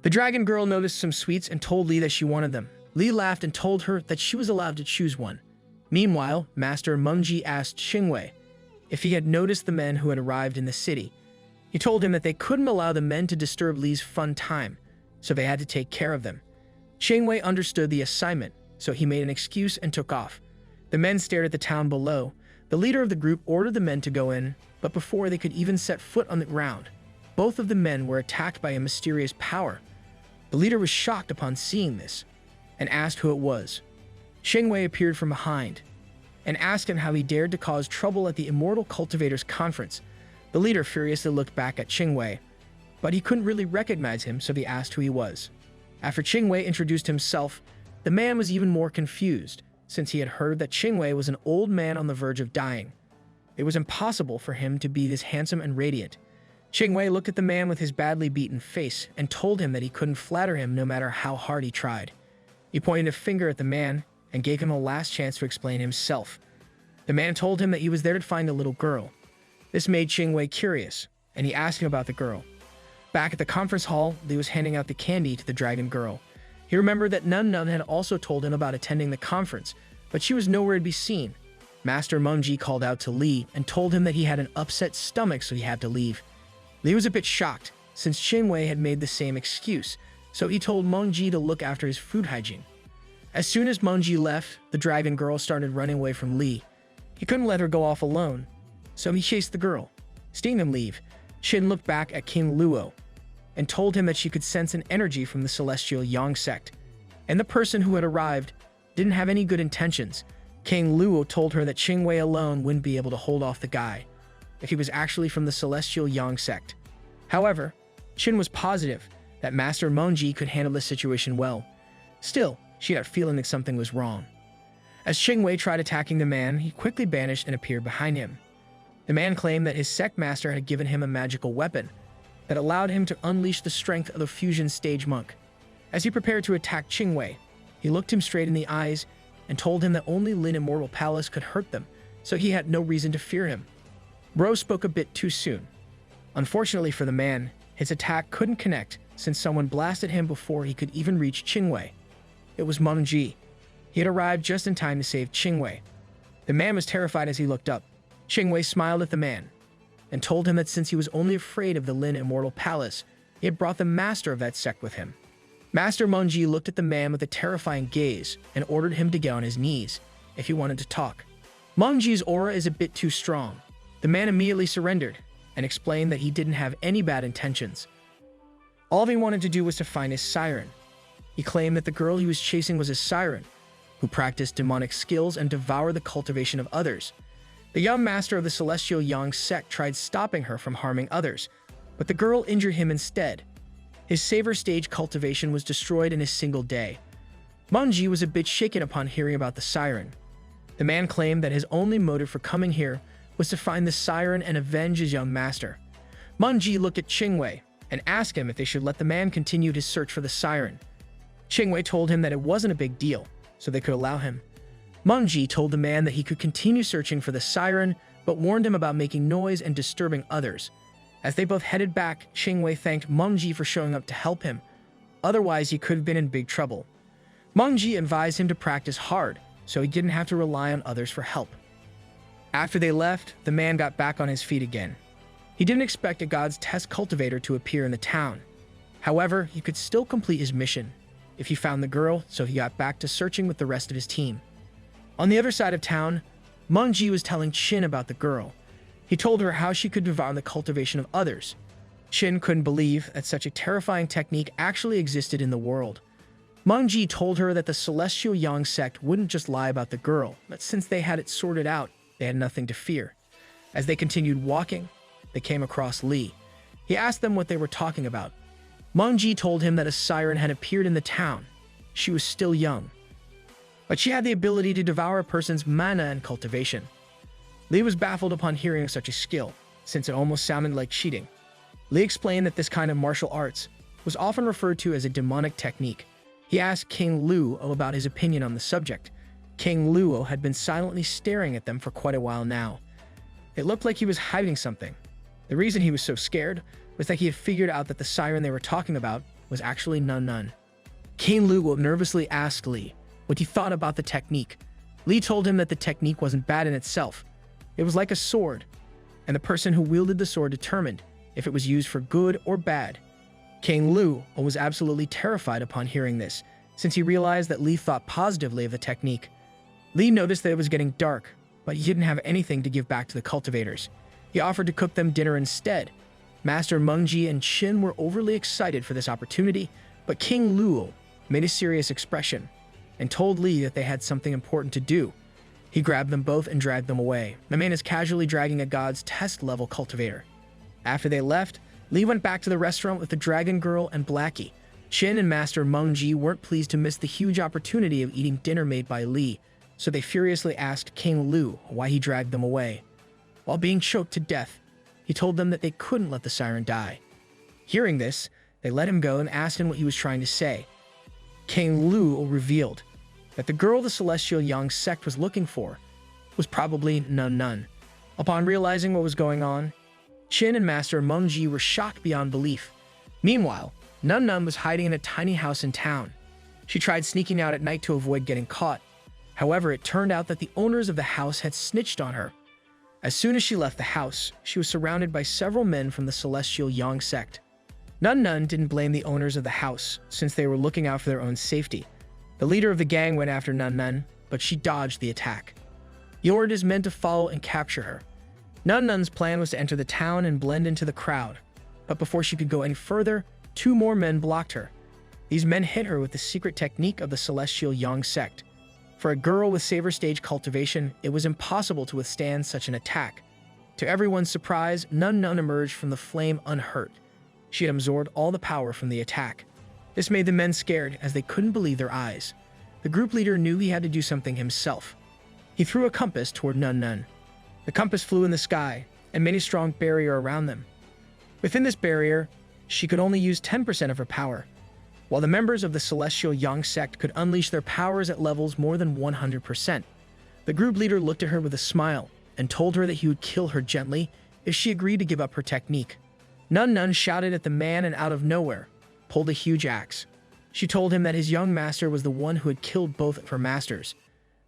The dragon girl noticed some sweets and told Lee that she wanted them. Lee laughed and told her that she was allowed to choose one. Meanwhile, Master Mungji asked Qingwei if he had noticed the men who had arrived in the city. He told him that they couldn't allow the men to disturb Lee's fun time, so they had to take care of them. Qingwei understood the assignment, so he made an excuse and took off. The men stared at the town below. The leader of the group ordered the men to go in, but before they could even set foot on the ground, both of the men were attacked by a mysterious power. The leader was shocked upon seeing this and asked who it was. Qingwei appeared from behind and asked him how he dared to cause trouble at the Immortal Cultivators conference. The leader furiously looked back at Qingwei, but he couldn't really recognize him, so he asked who he was. After Qingwei introduced himself, the man was even more confused, since he had heard that Qingwei was an old man on the verge of dying. It was impossible for him to be this handsome and radiant. Qingwei looked at the man with his badly beaten face and told him that he couldn't flatter him no matter how hard he tried. He pointed a finger at the man and gave him a last chance to explain himself. The man told him that he was there to find a little girl. This made Qingwei curious, and he asked him about the girl. Back at the conference hall, Lee was handing out the candy to the dragon girl. He remembered that Nannan had also told him about attending the conference, but she was nowhere to be seen. Master Mungji called out to Lee and told him that he had an upset stomach, so he had to leave. Lee was a bit shocked, since Qingwei had made the same excuse, so he told Mungji to look after his food hygiene. As soon as Mungji left, the dragon girl started running away from Lee. He couldn't let her go off alone, so he chased the girl. Seeing them leave, Qin looked back at King Luo and told him that she could sense an energy from the celestial Yang sect, and the person who had arrived didn't have any good intentions. King Luo told her that Qingwei alone wouldn't be able to hold off the guy if he was actually from the celestial Yang sect. However, Qin was positive that Master Mungji could handle the situation well. Still, she had a feeling that something was wrong. As Qingwei tried attacking the man, he quickly vanished and appeared behind him. The man claimed that his sect master had given him a magical weapon that allowed him to unleash the strength of the fusion stage monk. As he prepared to attack Qingwei, he looked him straight in the eyes and told him that only Lin Immortal Palace could hurt them, so he had no reason to fear him. Bro spoke a bit too soon. Unfortunately for the man, his attack couldn't connect since someone blasted him before he could even reach Qingwei. It was Mungji. He had arrived just in time to save Qingwei. The man was terrified as he looked up. Qingwei smiled at the man and told him that since he was only afraid of the Lin Immortal Palace, he had brought the master of that sect with him. Master Mungji looked at the man with a terrifying gaze and ordered him to get on his knees if he wanted to talk. Mungji's aura is a bit too strong. The man immediately surrendered and explained that he didn't have any bad intentions. All he wanted to do was to find his siren. He claimed that the girl he was chasing was a siren who practiced demonic skills and devoured the cultivation of others. The young master of the celestial Yang sect tried stopping her from harming others, but the girl injured him instead. His Saver stage cultivation was destroyed in a single day. Mungji was a bit shaken upon hearing about the siren. The man claimed that his only motive for coming here was to find the siren and avenge his young master. Mungji looked at Qingwei and asked him if they should let the man continue his search for the siren. Qingwei told him that it wasn't a big deal, so they could allow him. Mungji told the man that he could continue searching for the siren, but warned him about making noise and disturbing others. As they both headed back, Qingwei thanked Mungji for showing up to help him. Otherwise, he could have been in big trouble. Mungji advised him to practice hard, so he didn't have to rely on others for help. After they left, the man got back on his feet again. He didn't expect a god's test cultivator to appear in the town. However, he could still complete his mission if he found the girl, so he got back to searching with the rest of his team. On the other side of town, Mungji was telling Qin about the girl. He told her how she could devour the cultivation of others. Qin couldn't believe that such a terrifying technique actually existed in the world. Mungji told her that the celestial Yang sect wouldn't just lie about the girl, but since they had it sorted out, they had nothing to fear. As they continued walking, they came across Lee. He asked them what they were talking about. Mungji told him that a siren had appeared in the town. She was still young, but she had the ability to devour a person's mana and cultivation. Lee was baffled upon hearing such a skill, since it almost sounded like cheating. Lee explained that this kind of martial arts was often referred to as a demonic technique. He asked King Luo about his opinion on the subject. King Luo had been silently staring at them for quite a while now. It looked like he was hiding something. The reason he was so scared was that he had figured out that the siren they were talking about was actually Nannan. King Lu nervously asked Li what he thought about the technique. Li told him that the technique wasn't bad in itself. It was like a sword, and the person who wielded the sword determined if it was used for good or bad. King Lu was absolutely terrified upon hearing this, since he realized that Li thought positively of the technique. Li noticed that it was getting dark, but he didn't have anything to give back to the cultivators. He offered to cook them dinner instead. Master Mengji and Qin were overly excited for this opportunity, but King Lu made a serious expression and told Li that they had something important to do. He grabbed them both and dragged them away. The man is casually dragging a god's test-level cultivator. After they left, Li went back to the restaurant with the dragon girl and Blackie. Qin and Master Mengji weren't pleased to miss the huge opportunity of eating dinner made by Li, so they furiously asked King Lu why he dragged them away. While being choked to death, he told them that they couldn't let the siren die. Hearing this, they let him go and asked him what he was trying to say. King Lu revealed that the girl the celestial young sect was looking for was probably Nannan. Upon realizing what was going on, Qin and Master Mengji were shocked beyond belief. Meanwhile, Nannan was hiding in a tiny house in town. She tried sneaking out at night to avoid getting caught. However, it turned out that the owners of the house had snitched on her. As soon as she left the house, she was surrounded by several men from the celestial Yang sect. Nannan didn't blame the owners of the house, since they were looking out for their own safety. The leader of the gang went after Nannan, but she dodged the attack. He ordered his men to follow and capture her. Nannan's plan was to enter the town and blend into the crowd, but before she could go any further, 2 more men blocked her. These men hit her with the secret technique of the celestial Yang sect. For a girl with Saber Stage cultivation, it was impossible to withstand such an attack. To everyone's surprise, Nannan emerged from the flame unhurt. She had absorbed all the power from the attack. This made the men scared, as they couldn't believe their eyes. The group leader knew he had to do something himself. He threw a compass toward Nannan. The compass flew in the sky and made a strong barrier around them. Within this barrier, she could only use 10% of her power, while the members of the celestial Yang sect could unleash their powers at levels more than 100%. The group leader looked at her with a smile and told her that he would kill her gently if she agreed to give up her technique. Nannan shouted at the man and out of nowhere pulled a huge axe. She told him that his young master was the one who had killed both of her masters.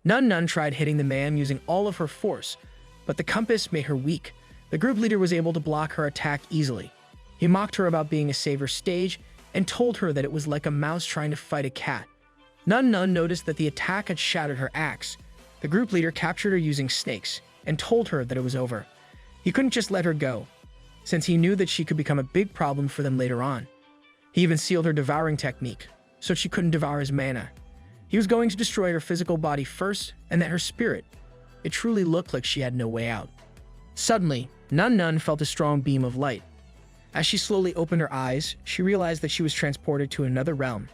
Nannan tried hitting the man using all of her force, but the compass made her weak. The group leader was able to block her attack easily. He mocked her about being a Saber Stage and told her that it was like a mouse trying to fight a cat. Nannan noticed that the attack had shattered her axe. The group leader captured her using snakes and told her that it was over. He couldn't just let her go, since he knew that she could become a big problem for them later on. He even sealed her devouring technique, so she couldn't devour his mana. He was going to destroy her physical body first, and then her spirit. It truly looked like she had no way out. Suddenly, Nannan felt a strong beam of light. As she slowly opened her eyes, she realized that she was transported to another realm.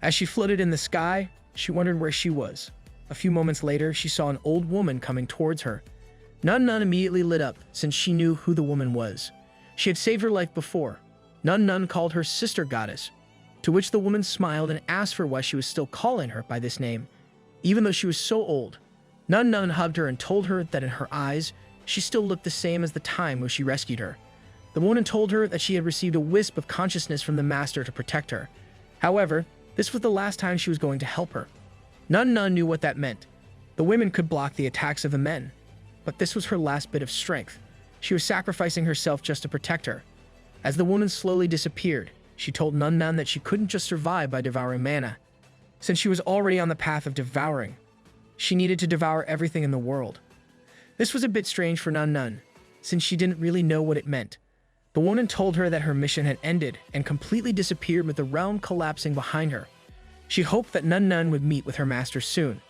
As she floated in the sky, she wondered where she was. A few moments later, she saw an old woman coming towards her. Nannan immediately lit up, since she knew who the woman was. She had saved her life before. Nannan called her sister goddess, to which the woman smiled and asked her why she was still calling her by this name, even though she was so old. Nannan hugged her and told her that in her eyes, she still looked the same as the time when she rescued her. The woman told her that she had received a wisp of consciousness from the master to protect her. However, this was the last time she was going to help her. Nannan knew what that meant. The women could block the attacks of the men, but this was her last bit of strength. She was sacrificing herself just to protect her. As the woman slowly disappeared, she told Nannan that she couldn't just survive by devouring mana. Since she was already on the path of devouring, she needed to devour everything in the world. This was a bit strange for Nannan, since she didn't really know what it meant. The woman told her that her mission had ended and completely disappeared with the realm collapsing behind her. She hoped that Nannan would meet with her master soon.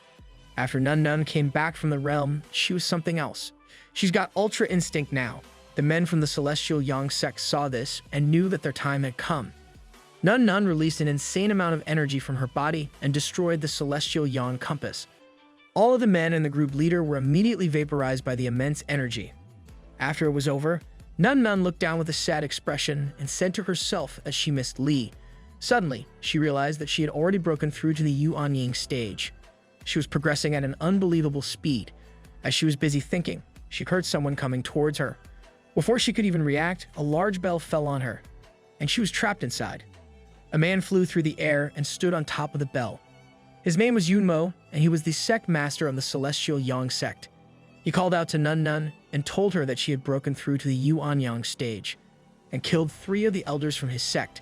After Nannan came back from the realm, she was something else. She's got Ultra Instinct now. The men from the celestial Yang sect saw this and knew that their time had come. Nannan released an insane amount of energy from her body and destroyed the celestial Yang compass. All of the men and the group leader were immediately vaporized by the immense energy. After it was over, Nannan looked down with a sad expression and said to herself as she missed Li. Suddenly, she realized that she had already broken through to the Yuanying stage. She was progressing at an unbelievable speed. As she was busy thinking, she heard someone coming towards her. Before she could even react, a large bell fell on her, and she was trapped inside. A man flew through the air and stood on top of the bell. His name was Yunmo, and he was the sect master of the Celestial Yang sect. He called out to Nannan and told her that she had broken through to the Yuanyang stage and killed 3 of the elders from his sect.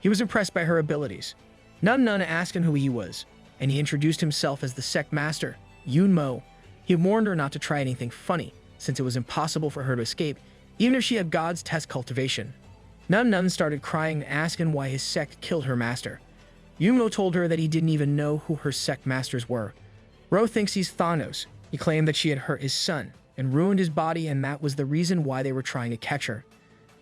He was impressed by her abilities. Nannan asked him who he was, and he introduced himself as the sect master, Yunmo. He warned her not to try anything funny, since it was impossible for her to escape, even if she had God's test cultivation. Nannan started crying and asking why his sect killed her master. Yunmo told her that he didn't even know who her sect masters were. Ro thinks he's Thanos. He claimed that she had hurt his son and ruined his body, and that was the reason why they were trying to catch her.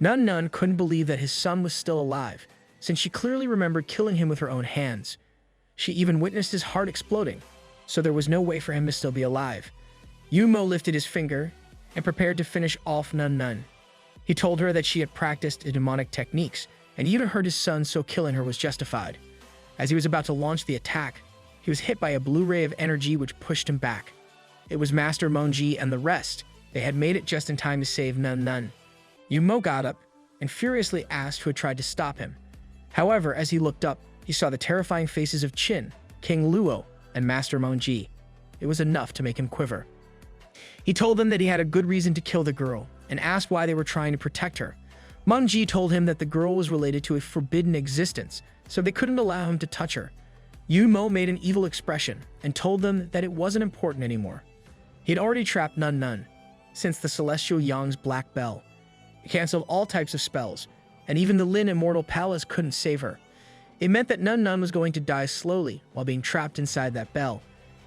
Nannan couldn't believe that his son was still alive, since she clearly remembered killing him with her own hands. She even witnessed his heart exploding, so there was no way for him to still be alive. Yunmo lifted his finger and prepared to finish off Nannan. He told her that she had practiced demonic techniques and even hurt his son, so killing her was justified. As he was about to launch the attack, he was hit by a blue ray of energy which pushed him back. It was Master Mongji and the rest. They had made it just in time to save Nannan. Yunmo got up and furiously asked who had tried to stop him. However, as he looked up, he saw the terrifying faces of Qin, King Luo, and Master Mongji. It was enough to make him quiver. He told them that he had a good reason to kill the girl and asked why they were trying to protect her. Mongji told him that the girl was related to a forbidden existence, so they couldn't allow him to touch her. Yunmo made an evil expression and told them that it wasn't important anymore. He had already trapped Nannan, since the Celestial Yang's black bell. He canceled all types of spells, and even the Lin Immortal Palace couldn't save her. It meant that Nannan was going to die slowly while being trapped inside that bell.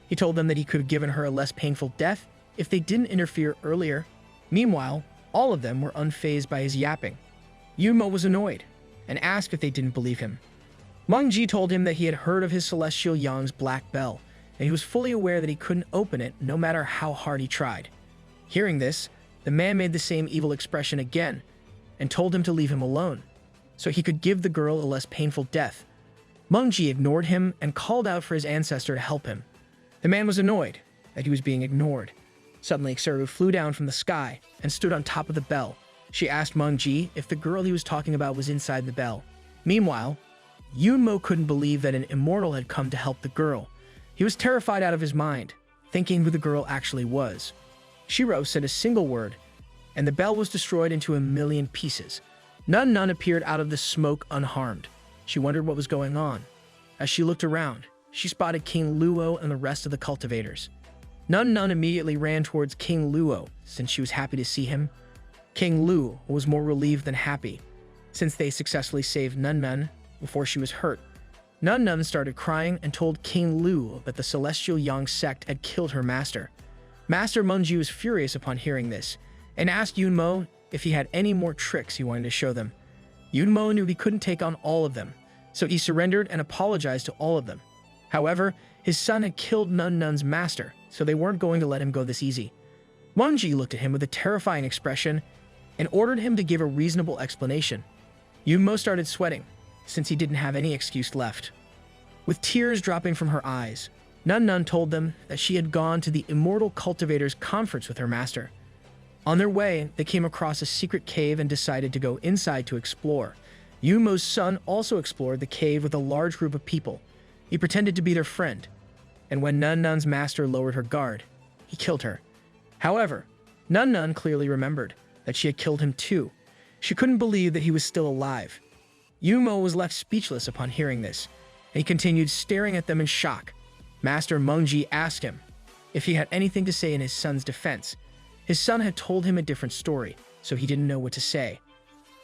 He told them that he could have given her a less painful death if they didn't interfere earlier. Meanwhile, all of them were unfazed by his yapping. Yunmo was annoyed and asked if they didn't believe him. Mongji told him that he had heard of his Celestial Yang's black bell, and he was fully aware that he couldn't open it no matter how hard he tried. Hearing this, the man made the same evil expression again and told him to leave him alone, so he could give the girl a less painful death. Mongji ignored him and called out for his ancestor to help him. The man was annoyed that he was being ignored. Suddenly, Xeru flew down from the sky and stood on top of the bell. She asked Mongji if the girl he was talking about was inside the bell. Meanwhile, Yunmo couldn't believe that an immortal had come to help the girl. He was terrified out of his mind, thinking who the girl actually was. Shiro said a single word, and the bell was destroyed into a million pieces. Nannan appeared out of the smoke unharmed. She wondered what was going on. As she looked around, she spotted King Luo and the rest of the cultivators. Nannan immediately ran towards King Luo, since she was happy to see him. King Luo was more relieved than happy, since they successfully saved Nannan before she was hurt. Nannan started crying and told King Luo that the Celestial Yang sect had killed her master. Master Mongji was furious upon hearing this, and asked Yunmo if he had any more tricks he wanted to show them. Yunmo knew he couldn't take on all of them, so he surrendered and apologized to all of them. However, his son had killed Nannan's master, so they weren't going to let him go this easy. Mongji looked at him with a terrifying expression and ordered him to give a reasonable explanation. Yunmo started sweating, since he didn't have any excuse left. With tears dropping from her eyes, Nannan told them that she had gone to the Immortal Cultivators conference with her master. On their way, they came across a secret cave and decided to go inside to explore. Yunmo's son also explored the cave with a large group of people. He pretended to be their friend, and when Nannan's master lowered her guard, he killed her. However, Nannan clearly remembered that she had killed him too. She couldn't believe that he was still alive. Yunmo was left speechless upon hearing this, and he continued staring at them in shock. Master Mongji asked him if he had anything to say in his son's defense. His son had told him a different story, so he didn't know what to say.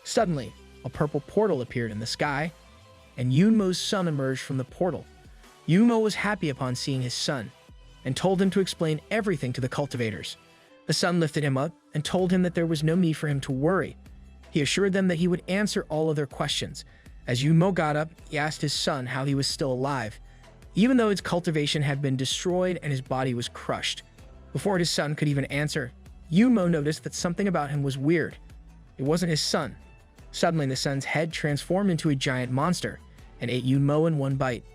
Suddenly, a purple portal appeared in the sky, and Yunmo's son emerged from the portal. Yunmo was happy upon seeing his son, and told him to explain everything to the cultivators. The son lifted him up and told him that there was no need for him to worry. He assured them that he would answer all of their questions. As Yunmo got up, he asked his son how he was still alive, even though his cultivation had been destroyed and his body was crushed. Before his son could even answer, Yunmo noticed that something about him was weird. It wasn't his son. Suddenly, the son's head transformed into a giant monster and ate Yunmo in one bite.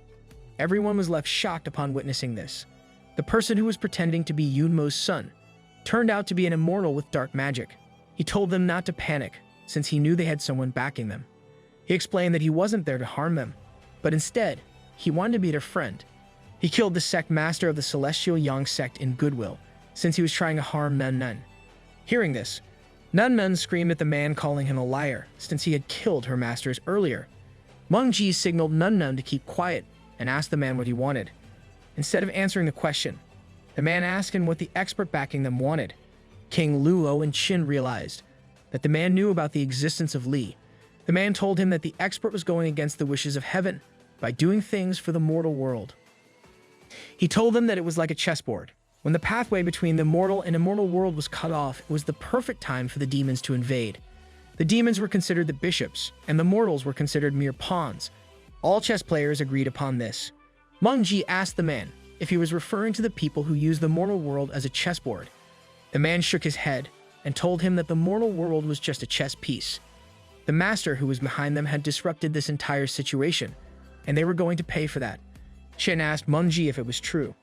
Everyone was left shocked upon witnessing this. The person who was pretending to be Yunmo's son turned out to be an immortal with dark magic. He told them not to panic, since he knew they had someone backing them. He explained that he wasn't there to harm them, but instead, he wanted to be their friend. He killed the sect master of the Celestial Yang sect in goodwill, since he was trying to harm Nannan. Hearing this, Nannan screamed at the man, calling him a liar, since he had killed her masters earlier. Mengji signaled Nannan to keep quiet and asked the man what he wanted. Instead of answering the question, the man asked him what the expert backing them wanted. King Luo and Qin realized that the man knew about the existence of Li. The man told him that the expert was going against the wishes of heaven by doing things for the mortal world. He told them that it was like a chessboard. When the pathway between the mortal and immortal world was cut off, it was the perfect time for the demons to invade. The demons were considered the bishops, and the mortals were considered mere pawns. All chess players agreed upon this. Mengji asked the man if he was referring to the people who use the mortal world as a chessboard. The man shook his head and told him that the mortal world was just a chess piece. The master who was behind them had disrupted this entire situation, and they were going to pay for that. Qin asked Mengji if it was true.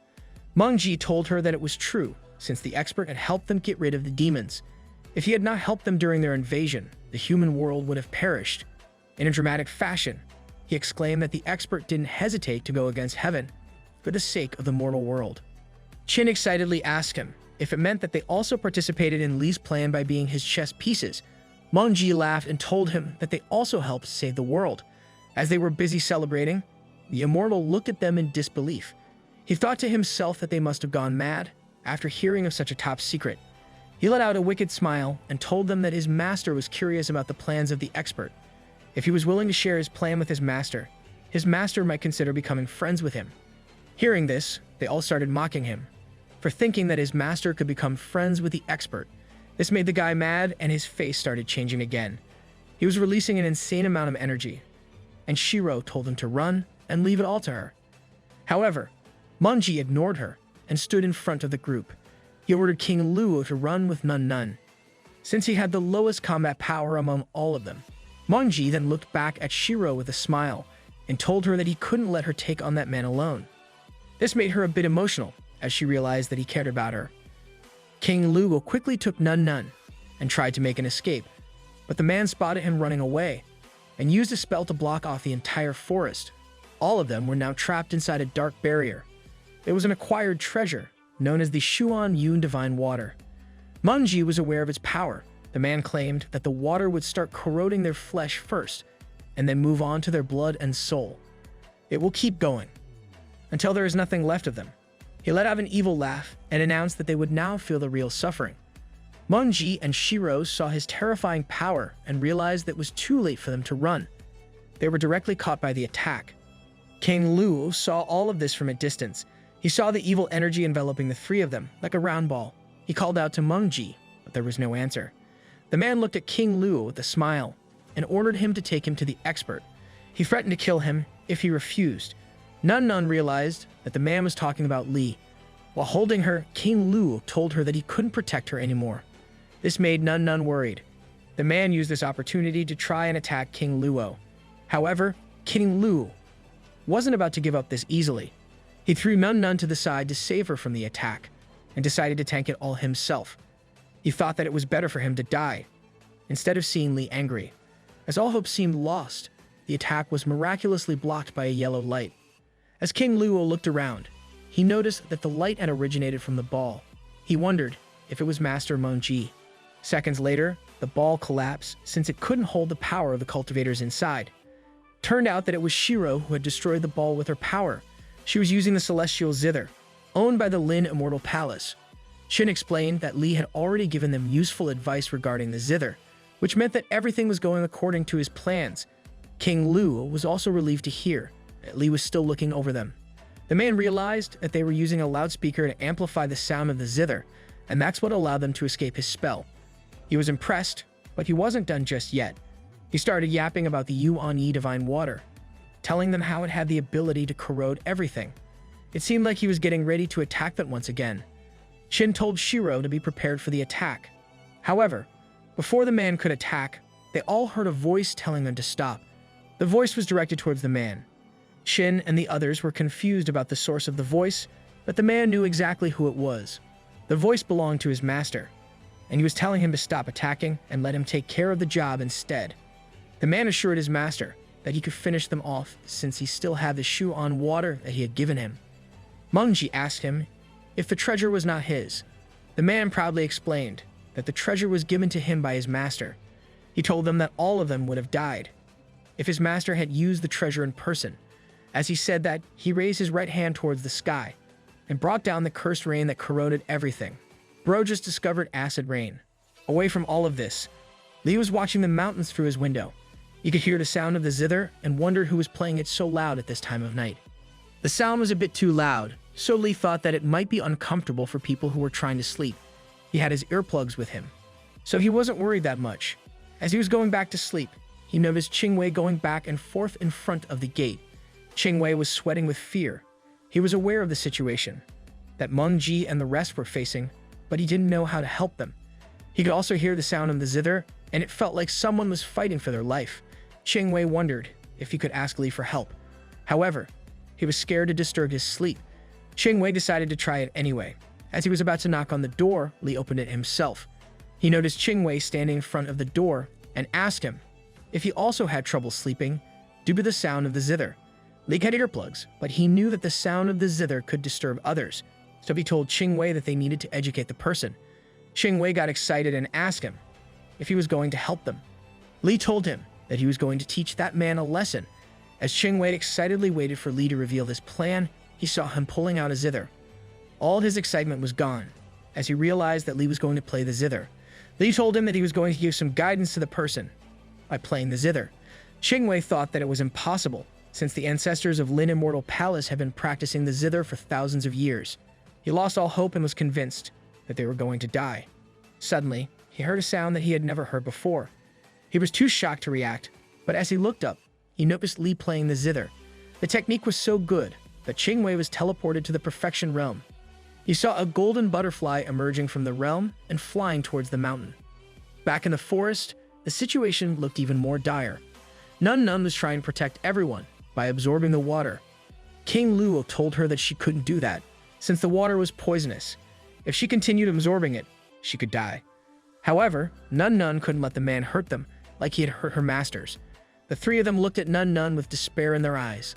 Mengji told her that it was true, since the expert had helped them get rid of the demons. If he had not helped them during their invasion, the human world would have perished. In a dramatic fashion, he exclaimed that the expert didn't hesitate to go against heaven for the sake of the mortal world. Qin excitedly asked him if it meant that they also participated in Li's plan by being his chess pieces. Mengji laughed and told him that they also helped save the world. As they were busy celebrating, the immortal looked at them in disbelief. He thought to himself that they must have gone mad after hearing of such a top secret. He let out a wicked smile and told them that his master was curious about the plans of the expert. If he was willing to share his plan with his master might consider becoming friends with him. Hearing this, they all started mocking him for thinking that his master could become friends with the expert. This made the guy mad, and his face started changing again. He was releasing an insane amount of energy, and Shiro told him to run and leave it all to her. However, Mengji ignored her and stood in front of the group. He ordered King Luo to run with Nannan, since he had the lowest combat power among all of them. Mengji then looked back at Shiro with a smile and told her that he couldn't let her take on that man alone. This made her a bit emotional, as she realized that he cared about her. King Luo quickly took Nannan and tried to make an escape, but the man spotted him running away and used a spell to block off the entire forest. All of them were now trapped inside a dark barrier. It was an acquired treasure known as the Shuan Yun Divine Water. Mengji was aware of its power. The man claimed that the water would start corroding their flesh first and then move on to their blood and soul. It will keep going until there is nothing left of them. He let out an evil laugh and announced that they would now feel the real suffering. Mengji and Shiro saw his terrifying power and realized that it was too late for them to run. They were directly caught by the attack. King Luo saw all of this from a distance. He saw the evil energy enveloping the three of them, like a round ball. He called out to Mengji, but there was no answer. The man looked at King Luo with a smile and ordered him to take him to the expert. He threatened to kill him if he refused. Nannan realized that the man was talking about Li. While holding her, King Luo told her that he couldn't protect her anymore. This made Nannan worried. The man used this opportunity to try and attack King Luo. However, King Luo wasn't about to give up this easily. He threw Nannan to the side to save her from the attack and decided to tank it all himself. He thought that it was better for him to die instead of seeing Li angry. As all hope seemed lost, the attack was miraculously blocked by a yellow light. As King Luo looked around, he noticed that the light had originated from the ball. He wondered if it was Master Mengji. Seconds later, the ball collapsed since it couldn't hold the power of the cultivators inside. Turned out that it was Shiro who had destroyed the ball with her power. She was using the celestial zither, owned by the Lin Immortal Palace. Qin explained that Li had already given them useful advice regarding the zither, which meant that everything was going according to his plans. King Luo was also relieved to hear that Li was still looking over them. The man realized that they were using a loudspeaker to amplify the sound of the zither, and that's what allowed them to escape his spell. He was impressed, but he wasn't done just yet. He started yapping about the Yuan Yi Divine Water, telling them how it had the ability to corrode everything. It seemed like he was getting ready to attack them once again. Qin told Shiro to be prepared for the attack. However, before the man could attack, they all heard a voice telling them to stop. The voice was directed towards the man. Qin and the others were confused about the source of the voice, but the man knew exactly who it was. The voice belonged to his master, and he was telling him to stop attacking and let him take care of the job instead. The The man assured his master that he could finish them off since he still had the shoe on water that he had given him. Mungji asked him if the treasure was not his. The man proudly explained that the treasure was given to him by his master. He told them that all of them would have died if his master had used the treasure in person. As he said that, he raised his right hand towards the sky and brought down the cursed rain that corroded everything. Bro just discovered acid rain. Away from all of this, Lee was watching the mountains through his window. He could hear the sound of the zither and wondered who was playing it so loud at this time of night. The sound was a bit too loud, so Lee thought that it might be uncomfortable for people who were trying to sleep. He had his earplugs with him, so he wasn't worried that much. As he was going back to sleep, he noticed Qingwei going back and forth in front of the gate. Qingwei was sweating with fear. He was aware of the situation that Mungji and the rest were facing, but he didn't know how to help them. He could also hear the sound of the zither, and it felt like someone was fighting for their life. Qingwei wondered if he could ask Li for help. However, he was scared to disturb his sleep. Qingwei decided to try it anyway. As he was about to knock on the door, Li opened it himself. He noticed Qingwei standing in front of the door and asked him if he also had trouble sleeping due to the sound of the zither. Li had earplugs, but he knew that the sound of the zither could disturb others, so he told Qingwei that they needed to educate the person. Qingwei got excited and asked him if he was going to help them. Li told him that he was going to teach that man a lesson. As Qingwei excitedly waited for Li to reveal his plan, he saw him pulling out a zither. All his excitement was gone as he realized that Li was going to play the zither. Li told him that he was going to give some guidance to the person by playing the zither. Qingwei thought that it was impossible, since the ancestors of Lin Immortal Palace had been practicing the zither for thousands of years. He lost all hope and was convinced that they were going to die. Suddenly, he heard a sound that he had never heard before. He was too shocked to react, but as he looked up, he noticed Li playing the zither. The technique was so good that Qingwei was teleported to the perfection realm. He saw a golden butterfly emerging from the realm and flying towards the mountain. Back in the forest, the situation looked even more dire. Nannan was trying to protect everyone by absorbing the water. King Luo told her that she couldn't do that, since the water was poisonous. If she continued absorbing it, she could die. However, Nannan couldn't let the man hurt them like he had hurt her masters. The three of them looked at Nannan with despair in their eyes.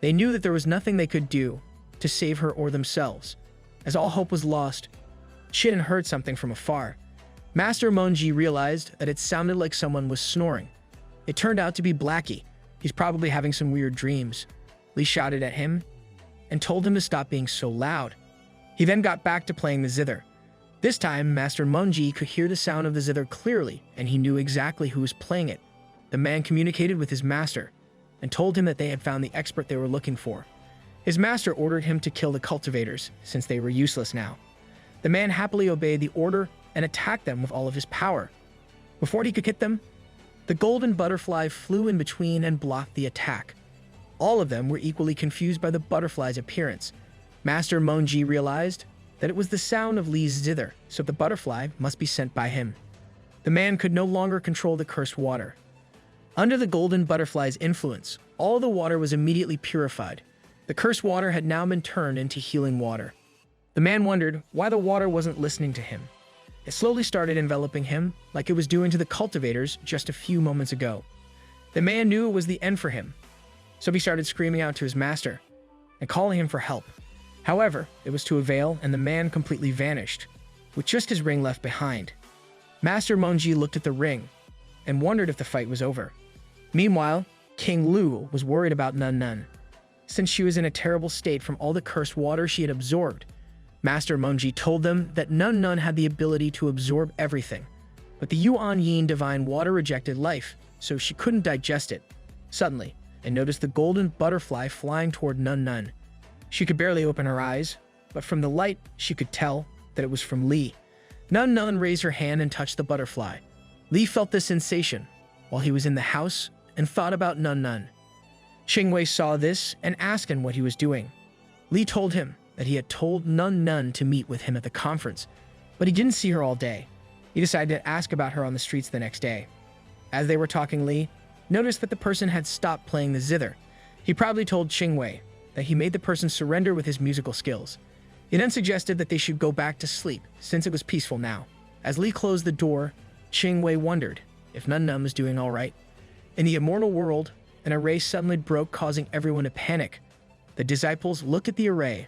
They knew that there was nothing they could do to save her or themselves. As all hope was lost, Qin heard something from afar. Master Mungji realized that it sounded like someone was snoring. It turned out to be Blackie. He's probably having some weird dreams. Li shouted at him and told him to stop being so loud. He then got back to playing the zither. This time, Master Mungji could hear the sound of the zither clearly, and he knew exactly who was playing it. The man communicated with his master and told him that they had found the expert they were looking for. His master ordered him to kill the cultivators, since they were useless now. The man happily obeyed the order and attacked them with all of his power. Before he could hit them, the golden butterfly flew in between and blocked the attack. All of them were equally confused by the butterfly's appearance. Master Mungji realized that it was the sound of Li's zither, so the butterfly must be sent by him. The man could no longer control the cursed water. Under the golden butterfly's influence, all the water was immediately purified. The cursed water had now been turned into healing water. The man wondered why the water wasn't listening to him. It slowly started enveloping him, like it was doing to the cultivators just a few moments ago. The man knew it was the end for him, so he started screaming out to his master and calling him for help. However, it was to avail, and the man completely vanished, with just his ring left behind. Master Mungji looked at the ring and wondered if the fight was over. Meanwhile, King Lu was worried about Nannan, since she was in a terrible state from all the cursed water she had absorbed. Master Mungji told them that Nannan had the ability to absorb everything, but the Yuan Yin divine water rejected life, so she couldn't digest it. Suddenly, I noticed the golden butterfly flying toward Nannan. She could barely open her eyes, but from the light, she could tell that it was from Li. Nannan raised her hand and touched the butterfly. Li felt this sensation while he was in the house and thought about Nannan. Qingwei saw this and asked him what he was doing. Li told him that he had told Nannan to meet with him at the conference, but he didn't see her all day. He decided to ask about her on the streets the next day. As they were talking, Li noticed that the person had stopped playing the zither. He proudly told Qingwei that he made the person surrender with his musical skills. He then suggested that they should go back to sleep, since it was peaceful now. As Li closed the door, Qingwei wondered if Nannan was doing all right. In the immortal world, an array suddenly broke, causing everyone to panic. The disciples looked at the array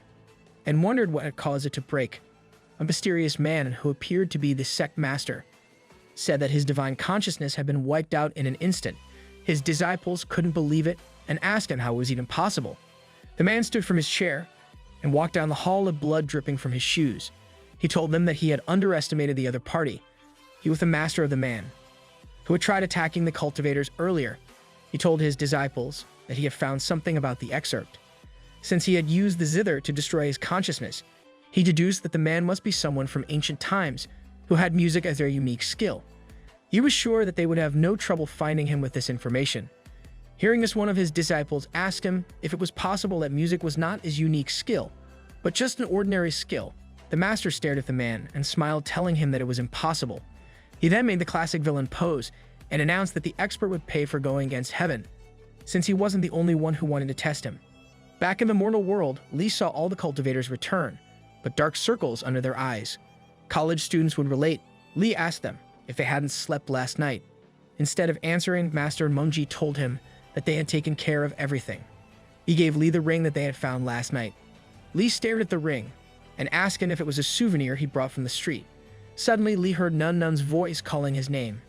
and wondered what had caused it to break. A mysterious man who appeared to be the sect master said that his divine consciousness had been wiped out in an instant. His disciples couldn't believe it and asked him how it was even possible. The man stood from his chair and walked down the hall with blood dripping from his shoes. He told them that he had underestimated the other party. He was the master of the man, who had tried attacking the cultivators earlier. He told his disciples that he had found something about the excerpt. Since he had used the zither to destroy his consciousness, he deduced that the man must be someone from ancient times who had music as their unique skill. He was sure that they would have no trouble finding him with this information. Hearing this, one of his disciples asked him if it was possible that music was not his unique skill, but just an ordinary skill. The master stared at the man and smiled, telling him that it was impossible. He then made the classic villain pose and announced that the expert would pay for going against heaven, since he wasn't the only one who wanted to test him. Back in the mortal world, Lee saw all the cultivators return, but dark circles under their eyes. College students would relate. Lee asked them if they hadn't slept last night. Instead of answering, Master Mungji told him that they had taken care of everything. He gave Lee the ring that they had found last night. Lee stared at the ring and asked him if it was a souvenir he brought from the street. Suddenly, Lee heard Nannan's voice calling his name.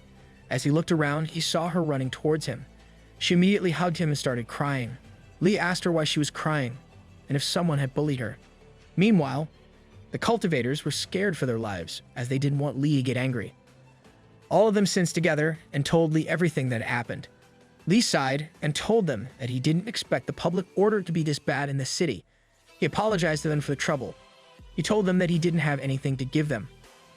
As he looked around, he saw her running towards him. She immediately hugged him and started crying. Lee asked her why she was crying and if someone had bullied her. Meanwhile, the cultivators were scared for their lives as they didn't want Lee to get angry. All of them sensed together and told Lee everything that had happened. Lee sighed and told them that he didn't expect the public order to be this bad in the city. He apologized to them for the trouble. He told them that he didn't have anything to give them,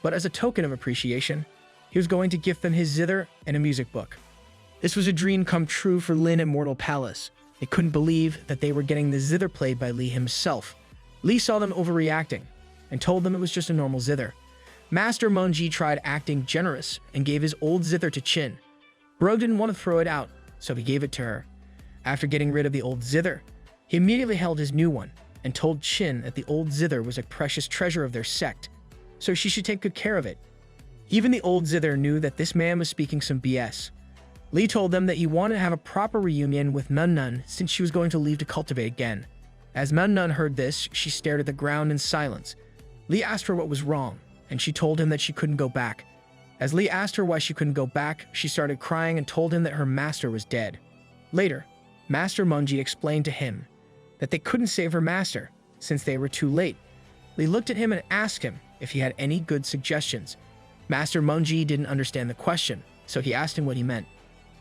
but as a token of appreciation, he was going to gift them his zither and a music book. This was a dream come true for Lin Immortal Palace. They couldn't believe that they were getting the zither played by Lee himself. Lee saw them overreacting and told them it was just a normal zither. Master Mungji tried acting generous and gave his old zither to Chin. Bro didn't want to throw it out, so he gave it to her. After getting rid of the old zither, he immediately held his new one and told Chin that the old zither was a precious treasure of their sect, so she should take good care of it. Even the old zither knew that this man was speaking some BS. Lee told them that he wanted to have a proper reunion with Nannan since she was going to leave to cultivate again. As Nannan heard this, she stared at the ground in silence. Lee asked her what was wrong, and she told him that she couldn't go back. As Lee asked her why she couldn't go back, she started crying and told him that her master was dead. Later, Master Mungji explained to him that they couldn't save her master since they were too late. Lee looked at him and asked him if he had any good suggestions. Master Mungji didn't understand the question, so he asked him what he meant.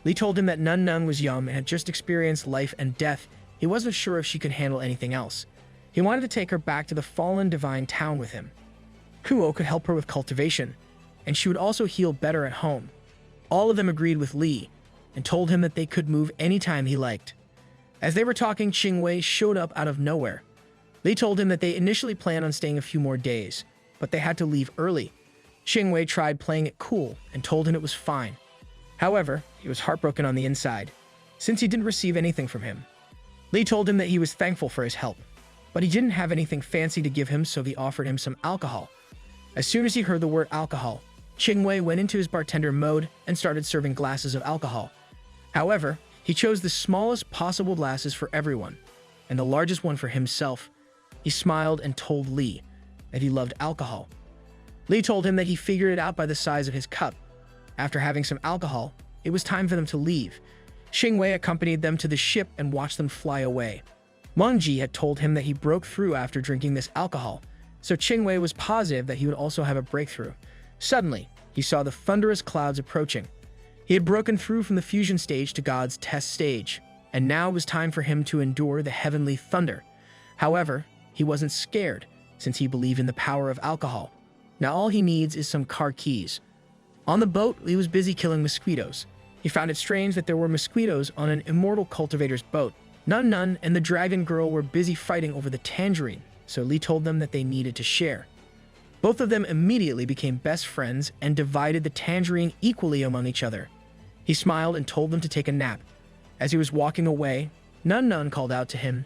Lee told him that Nannan was young and had just experienced life and death. He wasn't sure if she could handle anything else. He wanted to take her back to the fallen divine town with him. Kuo could help her with cultivation, and she would also heal better at home. All of them agreed with Lee and told him that they could move anytime he liked. As they were talking, Qingwei showed up out of nowhere. Lee told him that they initially planned on staying a few more days, but they had to leave early. Qingwei tried playing it cool and told him it was fine. However, he was heartbroken on the inside, since he didn't receive anything from him. Lee told him that he was thankful for his help, but he didn't have anything fancy to give him, so he offered him some alcohol. As soon as he heard the word alcohol, Qingwei went into his bartender mode and started serving glasses of alcohol. However, he chose the smallest possible glasses for everyone, and the largest one for himself. He smiled and told Lee that he loved alcohol. Lee told him that he figured it out by the size of his cup. After having some alcohol, it was time for them to leave. Qingwei accompanied them to the ship and watched them fly away. Mungji had told him that he broke through after drinking this alcohol, so Qingwei was positive that he would also have a breakthrough. Suddenly, he saw the thunderous clouds approaching. He had broken through from the fusion stage to God's test stage, and now it was time for him to endure the heavenly thunder. However, he wasn't scared, since he believed in the power of alcohol. Now all he needs is some car keys. On the boat, Lee was busy killing mosquitoes. He found it strange that there were mosquitoes on an immortal cultivator's boat. Nannan and the dragon girl were busy fighting over the tangerine, so Lee told them that they needed to share. Both of them immediately became best friends and divided the tangerine equally among each other. He smiled and told them to take a nap. As he was walking away, Nannan called out to him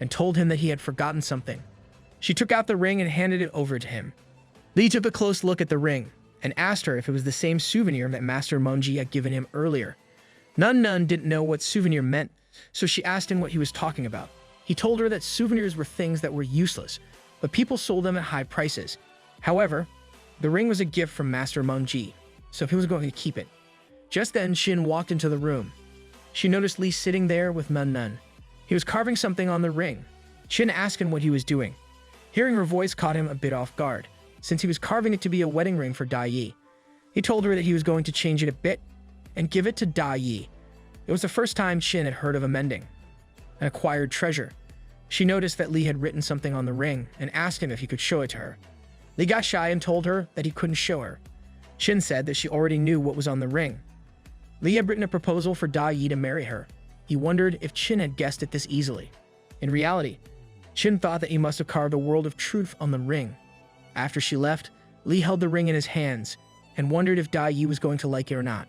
and told him that he had forgotten something. She took out the ring and handed it over to him. Lee took a close look at the ring and asked her if it was the same souvenir that Master Mungji had given him earlier. Nannan didn't know what souvenir meant, so she asked him what he was talking about. He told her that souvenirs were things that were useless, but people sold them at high prices. However, the ring was a gift from Master Mungji, so he was going to keep it. Just then, Shin walked into the room. She noticed Lee sitting there with Nannan. He was carving something on the ring. Shin asked him what he was doing. Hearing her voice caught him a bit off guard, since he was carving it to be a wedding ring for Dai Yi. He told her that he was going to change it a bit and give it to Dai Yi. It was the first time Shin had heard of a mending, an acquired treasure. She noticed that Lee had written something on the ring and asked him if he could show it to her. Lee got shy and told her that he couldn't show her. Shin said that she already knew what was on the ring. Lee had written a proposal for Dai Yi to marry her. He wondered if Shin had guessed it this easily. In reality, Shin thought that he must have carved a world of truth on the ring. After she left, Lee held the ring in his hands and wondered if Dai Yi was going to like it or not.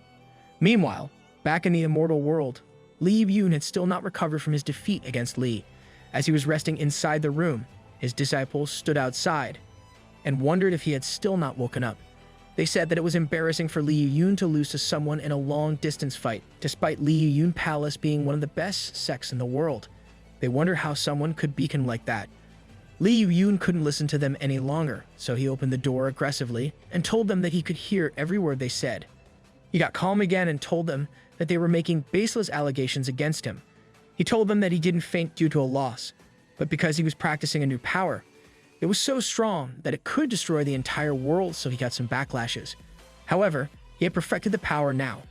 Meanwhile, back in the immortal world, Lee Yoon had still not recovered from his defeat against Lee. As he was resting inside the room, his disciples stood outside and wondered if he had still not woken up. They said that it was embarrassing for Lee Yoon to lose to someone in a long-distance fight, despite Lee Yoon Palace being one of the best sects in the world. They wondered how someone could beacon like that. Lee Yoon couldn't listen to them any longer, so he opened the door aggressively and told them that he could hear every word they said. He got calm again and told them that they were making baseless allegations against him. He told them that he didn't faint due to a loss, but because he was practicing a new power. It was so strong that it could destroy the entire world, so he got some backlashes. However, he had perfected the power now,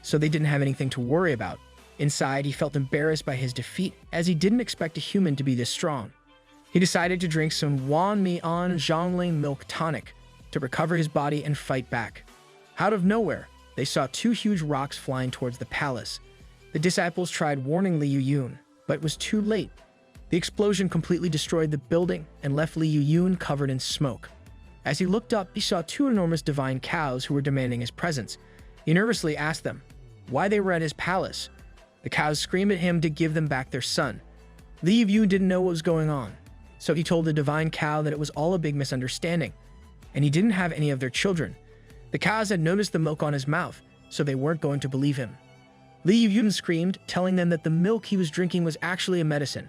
so they didn't have anything to worry about. Inside, he felt embarrassed by his defeat, as he didn't expect a human to be this strong. He decided to drink some Wan Mi-an Zhongling milk tonic to recover his body and fight back. Out of nowhere, they saw two huge rocks flying towards the palace. The disciples tried warning Lee Yoon, but it was too late. The explosion completely destroyed the building and left Lee Yoon covered in smoke. As he looked up, he saw two enormous divine cows who were demanding his presence. He nervously asked them why they were at his palace. The cows screamed at him to give them back their son. Lee Yoon didn't know what was going on, so he told the divine cow that it was all a big misunderstanding, and he didn't have any of their children. The cows had noticed the milk on his mouth, so they weren't going to believe him. Lee Yoon screamed, telling them that the milk he was drinking was actually a medicine.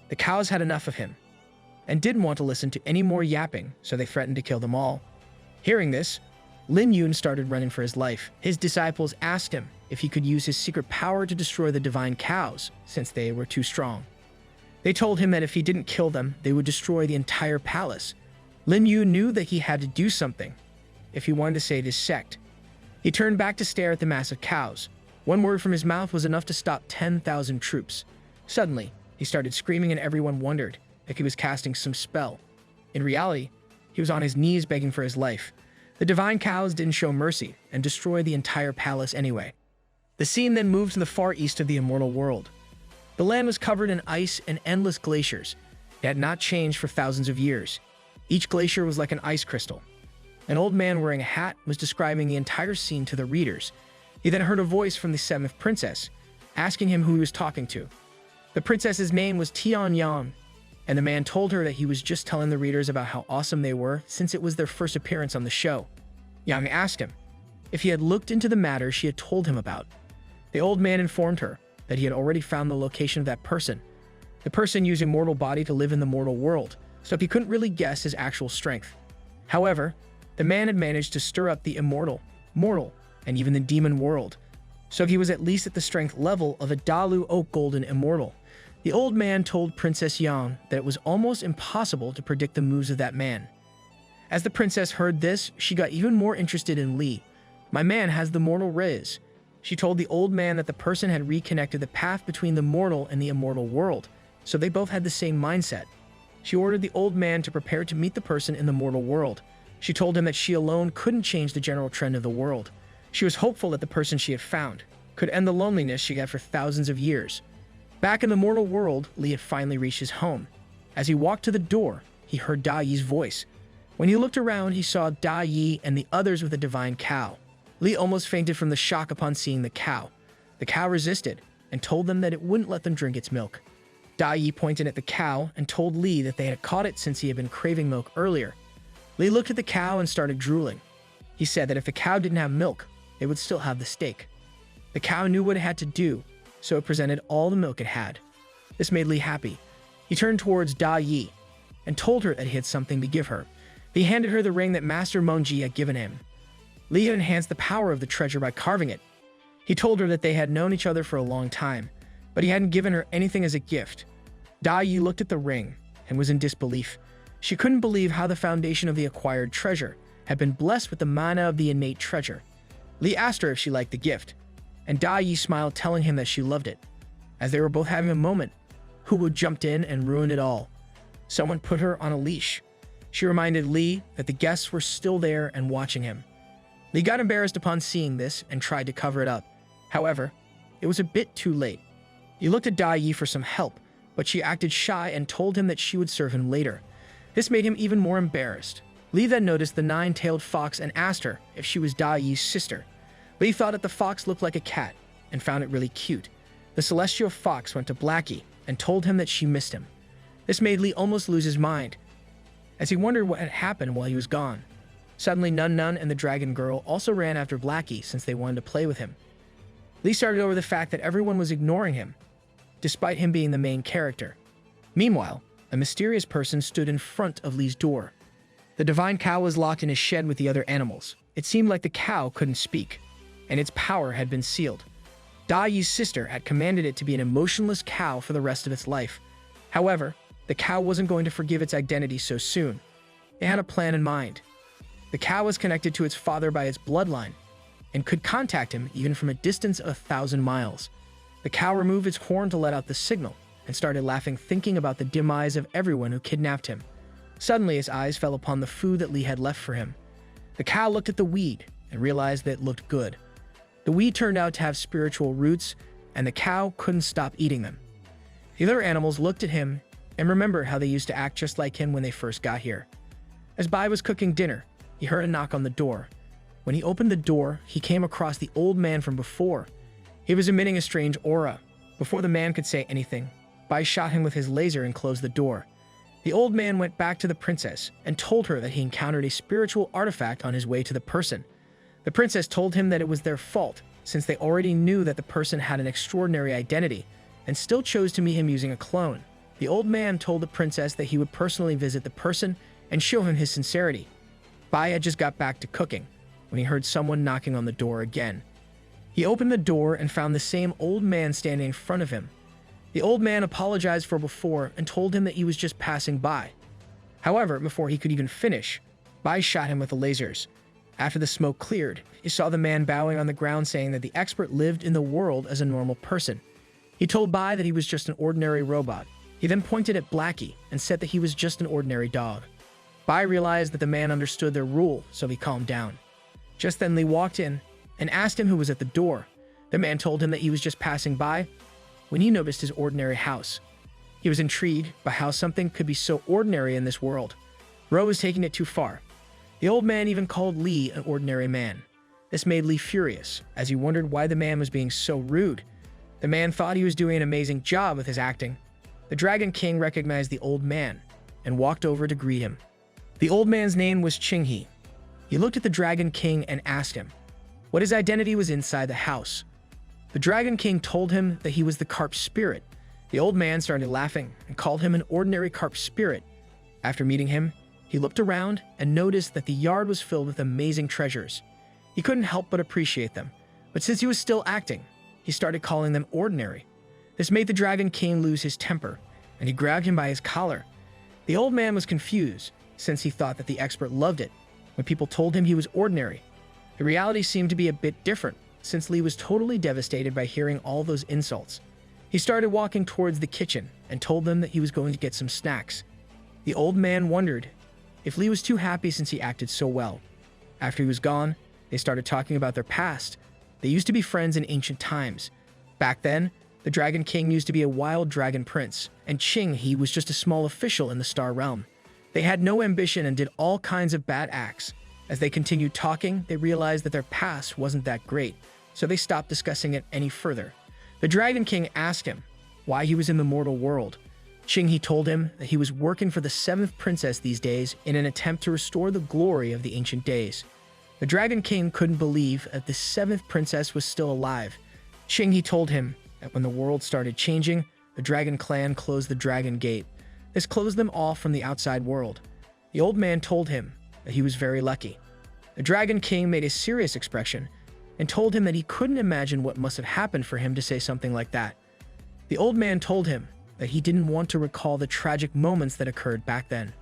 The cows had enough of him and didn't want to listen to any more yapping, so they threatened to kill them all. Hearing this, Lim Yoon started running for his life. His disciples asked him if he could use his secret power to destroy the divine cows, since they were too strong. They told him that if he didn't kill them, they would destroy the entire palace. Lim Yoon knew that he had to do something if he wanted to save his sect. He turned back to stare at the massive cows. One word from his mouth was enough to stop 10,000 troops. Suddenly, he started screaming and everyone wondered if he was casting some spell. In reality, he was on his knees begging for his life. The divine cows didn't show mercy and destroyed the entire palace anyway. The scene then moved to the far east of the immortal world. The land was covered in ice and endless glaciers. It had not changed for thousands of years. Each glacier was like an ice crystal. An old man wearing a hat was describing the entire scene to the readers. He then heard a voice from the seventh princess, asking him who he was talking to. The princess's name was Tian Yang, and the man told her that he was just telling the readers about how awesome they were since it was their first appearance on the show. Yang asked him if he had looked into the matter she had told him about. The old man informed her that he had already found the location of that person. The person used a mortal body to live in the mortal world, so he couldn't really guess his actual strength. However, the man had managed to stir up the immortal, mortal, and even the demon world, so he was at least at the strength level of a Dalu Oak Golden Immortal. The old man told Princess Yang that it was almost impossible to predict the moves of that man. As the princess heard this, she got even more interested in Lee. My man has the mortal riz. She told the old man that the person had reconnected the path between the mortal and the immortal world, so they both had the same mindset. She ordered the old man to prepare to meet the person in the mortal world. She told him that she alone couldn't change the general trend of the world. She was hopeful that the person she had found could end the loneliness she had for thousands of years. Back in the mortal world, Lee had finally reached his home. As he walked to the door, he heard Da Yi's voice. When he looked around, he saw Da Yi and the others with a divine cow. Lee almost fainted from the shock upon seeing the cow. The cow resisted and told them that it wouldn't let them drink its milk. Da Yi pointed at the cow and told Lee that they had caught it since he had been craving milk earlier. Lee looked at the cow and started drooling. He said that if the cow didn't have milk, it would still have the steak. The The cow knew what it had to do, so it presented all the milk it had. This made Li happy. He turned towards Da Yi and told her that he had something to give her. He handed her the ring that Master Mengji had given him. Li had enhanced the power of the treasure by carving it. He told her that they had known each other for a long time, but he hadn't given her anything as a gift. Da Yi looked at the ring and was in disbelief. She couldn't believe how the foundation of the acquired treasure had been blessed with the mana of the innate treasure. Li asked her if she liked the gift, and Da Yi smiled, telling him that she loved it. As they were both having a moment, Huo jumped in and ruined it all. Someone put her on a leash. She reminded Li that the guests were still there and watching him. Li got embarrassed upon seeing this and tried to cover it up. However, it was a bit too late. He looked at Da Yi for some help, but she acted shy and told him that she would serve him later. This made him even more embarrassed. Li then noticed the nine-tailed fox and asked her if she was Da Yi's sister. Li thought that the fox looked like a cat and found it really cute. The celestial fox went to Blackie and told him that she missed him. This made Li almost lose his mind, as he wondered what had happened while he was gone. Suddenly, Nannan and the dragon girl also ran after Blackie since they wanted to play with him. Li started over the fact that everyone was ignoring him, despite him being the main character. Meanwhile, a mysterious person stood in front of Li's door. The divine cow was locked in his shed with the other animals. It seemed like the cow couldn't speak, and its power had been sealed. Da Yi's sister had commanded it to be an emotionless cow for the rest of its life. However, the cow wasn't going to forgive its identity so soon. It had a plan in mind. The cow was connected to its father by its bloodline, and could contact him even from a distance of 1,000 miles. The cow removed its horn to let out the signal, and started laughing, thinking about the demise of everyone who kidnapped him. Suddenly, his eyes fell upon the food that Li had left for him. The cow looked at the weed and realized that it looked good. The weed turned out to have spiritual roots, and the cow couldn't stop eating them. The other animals looked at him and remembered how they used to act just like him when they first got here. As Bai was cooking dinner, he heard a knock on the door. When he opened the door, he came across the old man from before. He was emitting a strange aura. Before the man could say anything, Bai shot him with his laser and closed the door. The old man went back to the princess and told her that he encountered a spiritual artifact on his way to the person. The princess told him that it was their fault, since they already knew that the person had an extraordinary identity, and still chose to meet him using a clone. The old man told the princess that he would personally visit the person and show him his sincerity. Bai had just got back to cooking when he heard someone knocking on the door again. He opened the door and found the same old man standing in front of him. The old man apologized for before and told him that he was just passing by. However, before he could even finish, Bai shot him with the lasers. After the smoke cleared, he saw the man bowing on the ground, saying that the expert lived in the world as a normal person. He told Bai that he was just an ordinary robot. He then pointed at Blackie and said that he was just an ordinary dog. Bai realized that the man understood their rule, so he calmed down. Just then, Li walked in and asked him who was at the door. The man told him that he was just passing by when he noticed his ordinary house. He was intrigued by how something could be so ordinary in this world. Ro was taking it too far. The old man even called Li an ordinary man. This made Li furious, as he wondered why the man was being so rude. The man thought he was doing an amazing job with his acting. The Dragon King recognized the old man and walked over to greet him. The old man's name was Qinghe. He looked at the Dragon King and asked him what his identity was inside the house. The Dragon King told him that he was the carp spirit. The old man started laughing and called him an ordinary carp spirit. After meeting him, he looked around and noticed that the yard was filled with amazing treasures. He couldn't help but appreciate them, but since he was still acting, he started calling them ordinary. This made the Dragon King lose his temper, and he grabbed him by his collar. The old man was confused, since he thought that the expert loved it when people told him he was ordinary. The reality seemed to be a bit different, since Li was totally devastated by hearing all those insults. He started walking towards the kitchen and told them that he was going to get some snacks. The old man wondered if Li was too happy since he acted so well. After he was gone, they started talking about their past. They used to be friends in ancient times. Back then, the Dragon King used to be a wild dragon prince, and Qinghe was just a small official in the Star Realm. They had no ambition and did all kinds of bad acts. As they continued talking, they realized that their past wasn't that great, so they stopped discussing it any further. The Dragon King asked him why he was in the mortal world. Qinghe told him that he was working for the 7th princess these days in an attempt to restore the glory of the ancient days. The Dragon King couldn't believe that the 7th princess was still alive. He told him that when the world started changing, the Dragon Clan closed the Dragon Gate. This closed them off from the outside world. The old man told him that he was very lucky. The Dragon King made a serious expression and told him that he couldn't imagine what must have happened for him to say something like that. The old man told him that he didn't want to recall the tragic moments that occurred back then.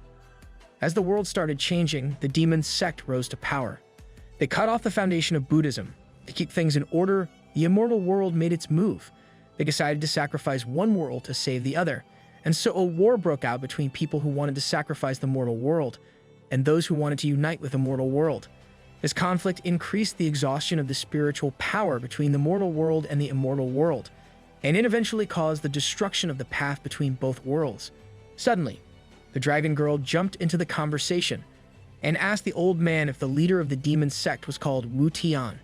As the world started changing, the demon sect rose to power. They cut off the foundation of Buddhism. To keep things in order, the immortal world made its move. They decided to sacrifice one world to save the other, and so a war broke out between people who wanted to sacrifice the mortal world and those who wanted to unite with the mortal world. This conflict increased the exhaustion of the spiritual power between the mortal world and the immortal world, and it eventually caused the destruction of the path between both worlds. Suddenly, the dragon girl jumped into the conversation and asked the old man if the leader of the demon sect was called Wu Tian.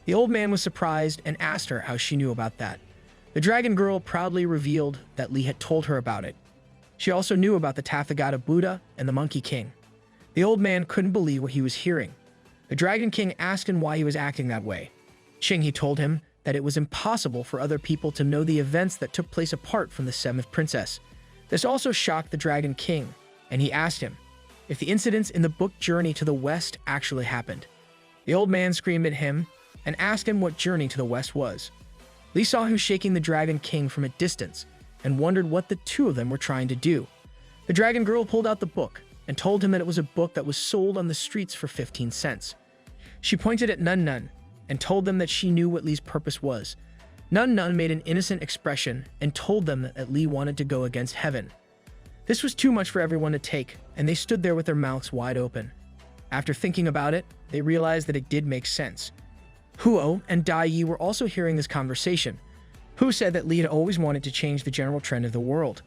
The old man was surprised and asked her how she knew about that. The dragon girl proudly revealed that Li had told her about it. She also knew about the Tathagata Buddha and the Monkey King. The old man couldn't believe what he was hearing. The Dragon King asked him why he was acting that way. He told him that it was impossible for other people to know the events that took place apart from the seventh princess. This also shocked the Dragon King, and he asked him if the incidents in the book Journey to the West actually happened. The old man screamed at him and asked him what Journey to the West was. Li saw him shaking the Dragon King from a distance and wondered what the two of them were trying to do. The dragon girl pulled out the book and told him that it was a book that was sold on the streets for 15 cents. She pointed at Nannan and told them that she knew what Li's purpose was. Nannan made an innocent expression and told them that Li wanted to go against heaven. This was too much for everyone to take, and they stood there with their mouths wide open. After thinking about it, they realized that it did make sense. Huo and Dai Yi were also hearing this conversation. Hu said that Li had always wanted to change the general trend of the world.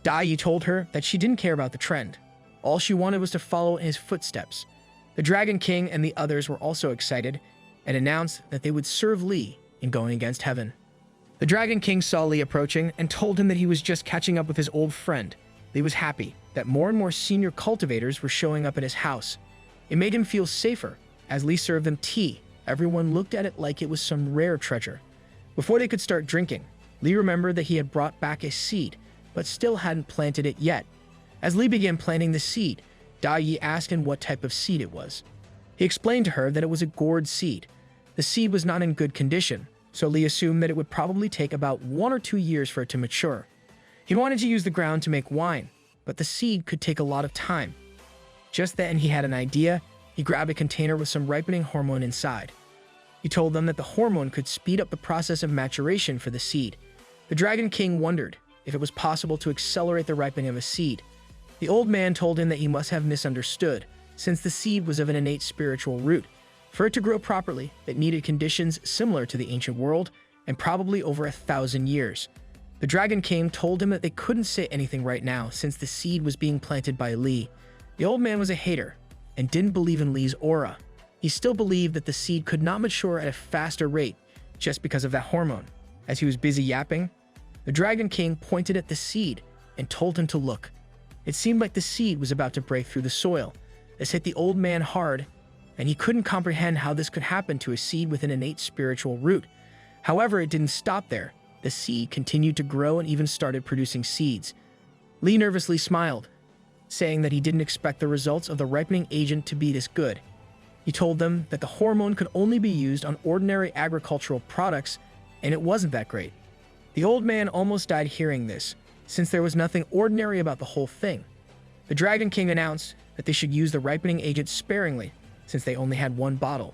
Dai Yi told her that she didn't care about the trend. All she wanted was to follow in his footsteps. The Dragon King and the others were also excited and announced that they would serve Li in going against heaven. The Dragon King saw Li approaching and told him that he was just catching up with his old friend. Li was happy that more and more senior cultivators were showing up at his house. It made him feel safer. As Li served them tea, everyone looked at it like it was some rare treasure. Before they could start drinking, Li remembered that he had brought back a seed, but still hadn't planted it yet. As Li began planting the seed, Dai Yi asked him what type of seed it was. He explained to her that it was a gourd seed. The seed was not in good condition, so Li assumed that it would probably take about 1 or 2 years for it to mature. He wanted to use the ground to make wine, but the seed could take a lot of time. Just then he had an idea. He grabbed a container with some ripening hormone inside. He told them that the hormone could speed up the process of maturation for the seed. The Dragon King wondered if it was possible to accelerate the ripening of a seed. The old man told him that he must have misunderstood, since the seed was of an innate spiritual root. For it to grow properly, it needed conditions similar to the ancient world, and probably over 1,000 years. The Dragon King told him that they couldn't say anything right now, since the seed was being planted by Li. The old man was a hater, and didn't believe in Li's aura. He still believed that the seed could not mature at a faster rate, just because of that hormone. As he was busy yapping, the Dragon King pointed at the seed and told him to look. It seemed like the seed was about to break through the soil. This hit the old man hard, and he couldn't comprehend how this could happen to a seed with an innate spiritual root. However, it didn't stop there. The seed continued to grow and even started producing seeds. Li nervously smiled, saying that he didn't expect the results of the ripening agent to be this good. He told them that the hormone could only be used on ordinary agricultural products, and it wasn't that great. The old man almost died hearing this, since there was nothing ordinary about the whole thing. The Dragon King announced that they should use the ripening agent sparingly, since they only had 1 bottle.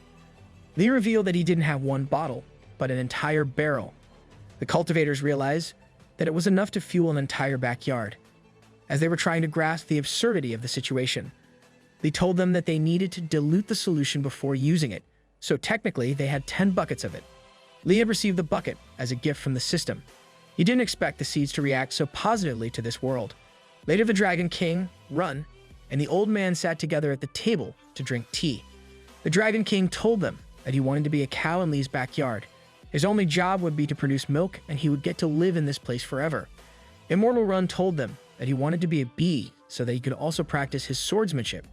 Li revealed that he didn't have 1 bottle, but an entire barrel. The cultivators realized that it was enough to fuel an entire backyard. As they were trying to grasp the absurdity of the situation, Li told them that they needed to dilute the solution before using it, so technically they had 10 buckets of it. Li had received the bucket as a gift from the system. He didn't expect the seeds to react so positively to this world. Later, the Dragon King, Run, and the old man sat together at the table to drink tea. The Dragon King told them that he wanted to be a cow in Li's backyard. His only job would be to produce milk, and he would get to live in this place forever. Immortal Run told them that he wanted to be a bee so that he could also practice his swordsmanship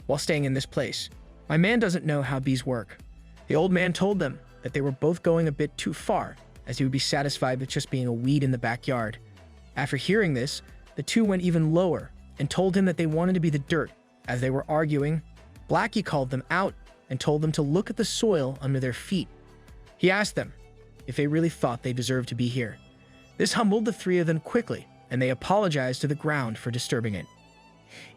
while staying in this place. My man doesn't know how bees work. The old man told them that they were both going a bit too far, as he would be satisfied with just being a weed in the backyard. After hearing this, the two went even lower and told him that they wanted to be the dirt. As they were arguing, Blackie called them out and told them to look at the soil under their feet. He asked them if they really thought they deserved to be here. This humbled the three of them quickly, and they apologized to the ground for disturbing it.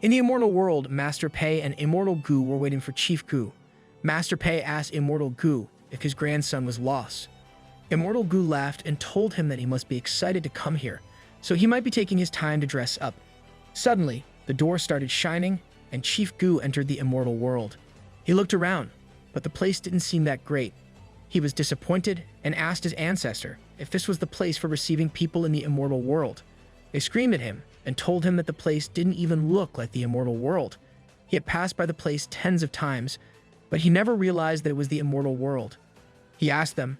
In the immortal world, Master Pei and Immortal Gu were waiting for Chief Gu. Master Pei asked Immortal Gu if his grandson was lost. Immortal Gu laughed and told him that he must be excited to come here, so he might be taking his time to dress up. Suddenly, the door started shining, and Chief Gu entered the immortal world. He looked around, but the place didn't seem that great. He was disappointed and asked his ancestor if this was the place for receiving people in the immortal world. They screamed at him and told him that the place didn't even look like the immortal world. He had passed by the place tens of times, but he never realized that it was the immortal world. He asked them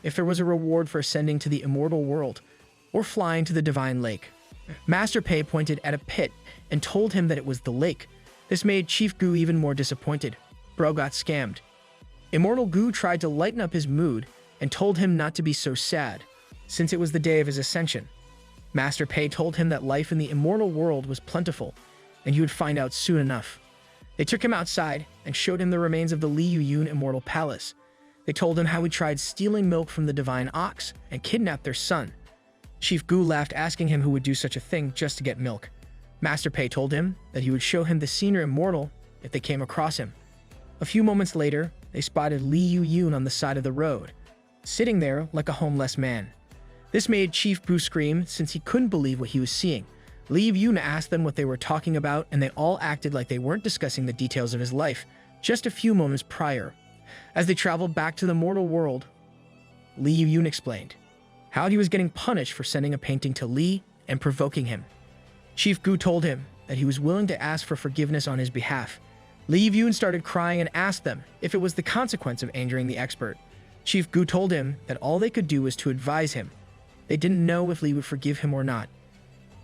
if there was a reward for ascending to the immortal world or flying to the divine lake. Master Pei pointed at a pit and told him that it was the lake. This made Chief Gu even more disappointed. Bro got scammed. Immortal Gu tried to lighten up his mood and told him not to be so sad, since it was the day of his ascension. Master Pei told him that life in the immortal world was plentiful, and he would find out soon enough. They took him outside and showed him the remains of the Li Yuyun Immortal Palace. They told him how he tried stealing milk from the divine ox and kidnapped their son. Chief Gu laughed, asking him who would do such a thing just to get milk. Master Pei told him that he would show him the senior immortal if they came across him. A few moments later, they spotted Li Yuyun on the side of the road, sitting there like a homeless man. This made Chief Gu scream since he couldn't believe what he was seeing. Li Yuyun asked them what they were talking about, and they all acted like they weren't discussing the details of his life just a few moments prior. As they traveled back to the mortal world, Li Yuyun explained how he was getting punished for sending a painting to Li and provoking him. Chief Gu told him that he was willing to ask for forgiveness on his behalf. Li Yuyun started crying and asked them if it was the consequence of angering the expert. Chief Gu told him that all they could do was to advise him. They didn't know if Li would forgive him or not.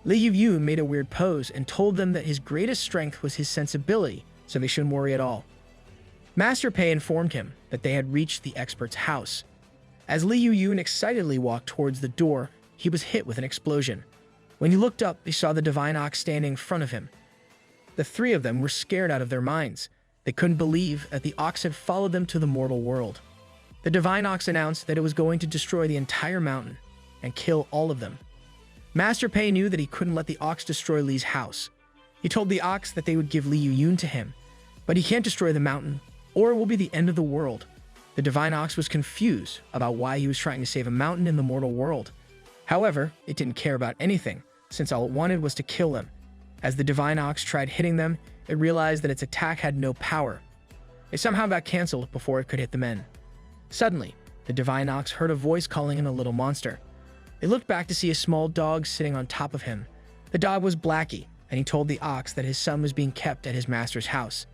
Li Yuyun made a weird pose and told them that his greatest strength was his sensibility, so they shouldn't worry at all. Master Pei informed him that they had reached the expert's house. As Li Yuyun excitedly walked towards the door, he was hit with an explosion. When he looked up, he saw the divine ox standing in front of him. The three of them were scared out of their minds. They couldn't believe that the ox had followed them to the mortal world. The divine ox announced that it was going to destroy the entire mountain and kill all of them. Master Pei knew that he couldn't let the ox destroy Li's house. He told the ox that they would give Li Yuyun to him, but he can't destroy the mountain, or it will be the end of the world. The divine ox was confused about why he was trying to save a mountain in the mortal world. However, it didn't care about anything, since all it wanted was to kill them. As the divine ox tried hitting them, it realized that its attack had no power. It somehow got cancelled before it could hit the men. Suddenly, the divine ox heard a voice calling in a little monster. It looked back to see a small dog sitting on top of him. The dog was Blackie, and he told the ox that his son was being kept at his master's house.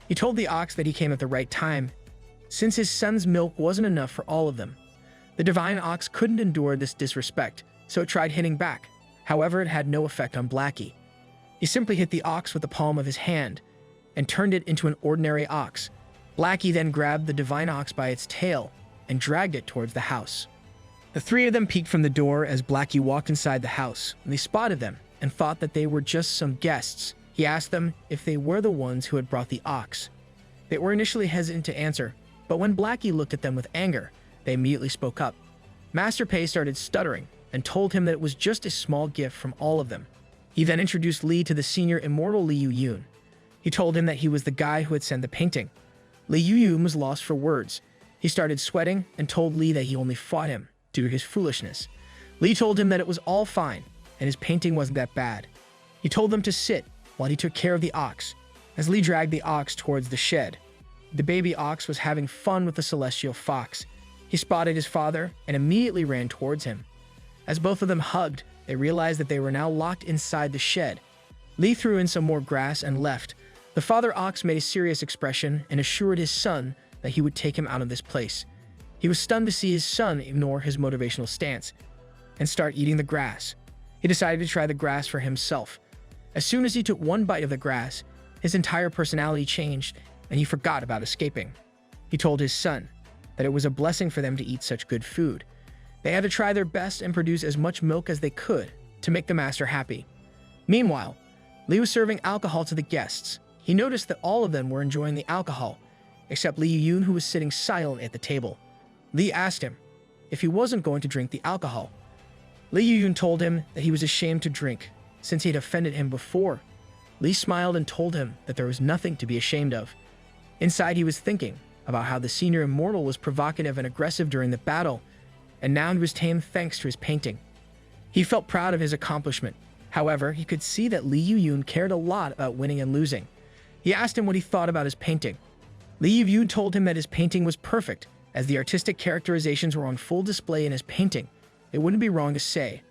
He told the ox that he came at the right time, since his son's milk wasn't enough for all of them. The divine ox couldn't endure this disrespect, so it tried hitting back. However, it had no effect on Blackie. He simply hit the ox with the palm of his hand and turned it into an ordinary ox. Blackie then grabbed the divine ox by its tail and dragged it towards the house. The three of them peeked from the door as Blackie walked inside the house, and they spotted them and thought that they were just some guests. He asked them if they were the ones who had brought the ox. They were initially hesitant to answer, but when Blackie looked at them with anger, they immediately spoke up. Master Pei started stuttering and told him that it was just a small gift from all of them. He then introduced Li to the senior immortal Li Yuyun. He told him that he was the guy who had sent the painting. Li Yuyun was lost for words. He started sweating and told Li that he only fought him due to his foolishness. Li told him that it was all fine and his painting wasn't that bad. He told them to sit while he took care of the ox. As Li dragged the ox towards the shed, the baby ox was having fun with the celestial fox. He spotted his father and immediately ran towards him. As both of them hugged, they realized that they were now locked inside the shed. Li threw in some more grass and left. The father ox made a serious expression and assured his son that he would take him out of this place. He was stunned to see his son ignore his motivational stance and start eating the grass. He decided to try the grass for himself. As soon as he took one bite of the grass, his entire personality changed and he forgot about escaping. He told his son that it was a blessing for them to eat such good food. They had to try their best and produce as much milk as they could to make the master happy. Meanwhile, Li was serving alcohol to the guests. He noticed that all of them were enjoying the alcohol, except Li Yuyun, who was sitting silent at the table. Li asked him if he wasn't going to drink the alcohol. Li Yuyun told him that he was ashamed to drink, since he had offended him before. Li smiled and told him that there was nothing to be ashamed of. Inside, he was thinking about how the senior immortal was provocative and aggressive during the battle, and now he was tamed thanks to his painting. He felt proud of his accomplishment. However, he could see that Li Yuyun cared a lot about winning and losing. He asked him what he thought about his painting. Li Yuyun told him that his painting was perfect, as the artistic characterizations were on full display in his painting. It wouldn't be wrong to say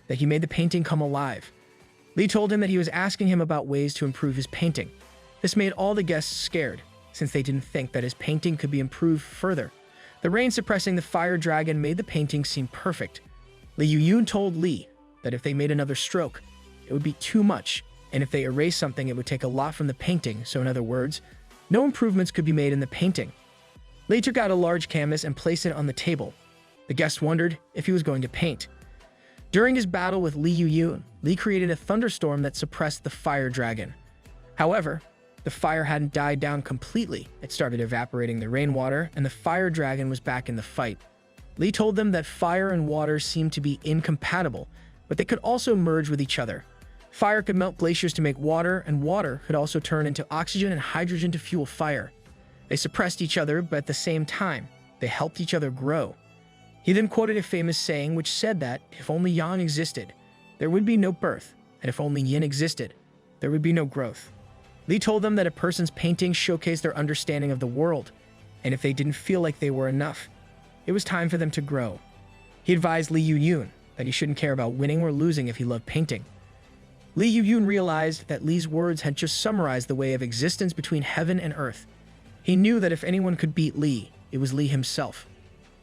that he made the painting come alive. Li told him that he was asking him about ways to improve his painting. This made all the guests scared, since they didn't think that his painting could be improved further. The rain suppressing the fire dragon made the painting seem perfect. Li Yuyun told Li that if they made another stroke, it would be too much, and if they erased something, it would take a lot from the painting. So in other words, no improvements could be made in the painting. Li took out a large canvas and placed it on the table. The guest wondered if he was going to paint. During his battle with Li Yuyun, Li created a thunderstorm that suppressed the fire dragon. However, the fire hadn't died down completely. It started evaporating the rainwater, and the fire dragon was back in the fight. Li told them that fire and water seemed to be incompatible, but they could also merge with each other. Fire could melt glaciers to make water, and water could also turn into oxygen and hydrogen to fuel fire. They suppressed each other, but at the same time, they helped each other grow. He then quoted a famous saying which said that if only yang existed, there would be no birth, and if only yin existed, there would be no growth. Li told them that a person's paintings showcased their understanding of the world, and if they didn't feel like they were enough, it was time for them to grow. He advised Li Yuyun that he shouldn't care about winning or losing if he loved painting. Li Yuyun realized that Li's words had just summarized the way of existence between heaven and earth. He knew that if anyone could beat Li, it was Li himself.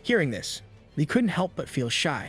Hearing this, Li couldn't help but feel shy.